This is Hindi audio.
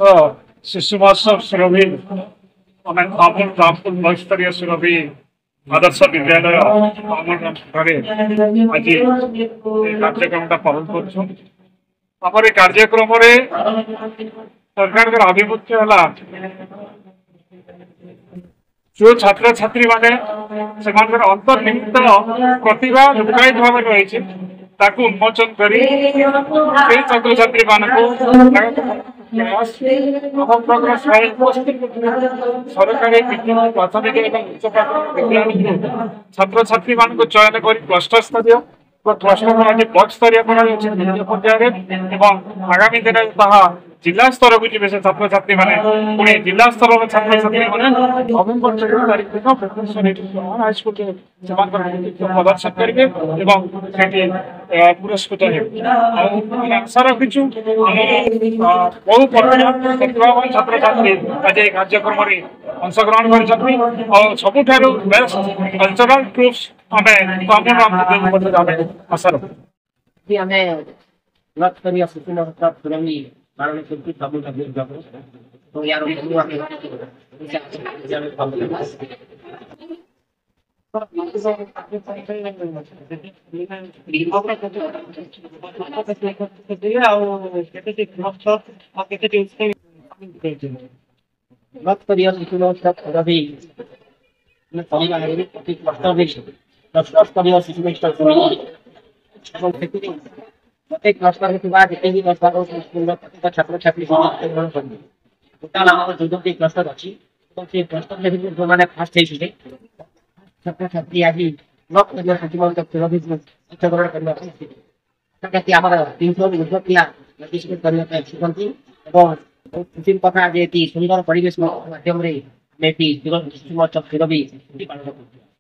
शिशु महोत्सव सुरभि अमूल रामपुर बहुस्तरीय सुरभि आदर्श विद्यालय अमूल घरे आज कार्यक्रम पालन कर कार्यक्रम सरकार आभिमुख्य जो छात्र छात्री माने अंतर्निहित प्रतिभा लुकायित भाव रही उन्मोचन कर छात्र छात्री सरकारी प्राथमिक उच्च प्राथमिक छात्र छात्री मान चयन कर क्लस्टर स्तरीय क्लस्टर आज ब्लॉक स्तरीय पर्याय आगामी दिन जिला स्तर को जी छात्र छात्री मैंने जिला स्तर छात्र छात्री नवेम्बर 13 तारीख दिन भुवनेश्वर हाईस्कूल प्रदर्शन करेंगे पुरस्कृत आशा रखीचु बहु प्रतिभावान छात्र छात्री आज ये कार्यक्रम अंशग्रहण कर सबुठ बेस्ट कल्चरल ट्रुप्स आशा रखु कारण करके सब लोग तो यार प्रत्येक क्लस्टर के बाद जितने क्लस्टर स्कूल छात्र छात्री टोटाल आम 14 क्लस्टर अच्छी तो से क्लस्टर लेवल जो मैंने फास्ट है छात्र छात्री आज ब्लॉक स्तरीय सचिव अंशग्रहण करने आम 300 पिला पार्टिसिपेट करने आसुँच खुशी कथा जे सुंदर परिवेश माध्यम शिशु महोत्सव भी पालन कर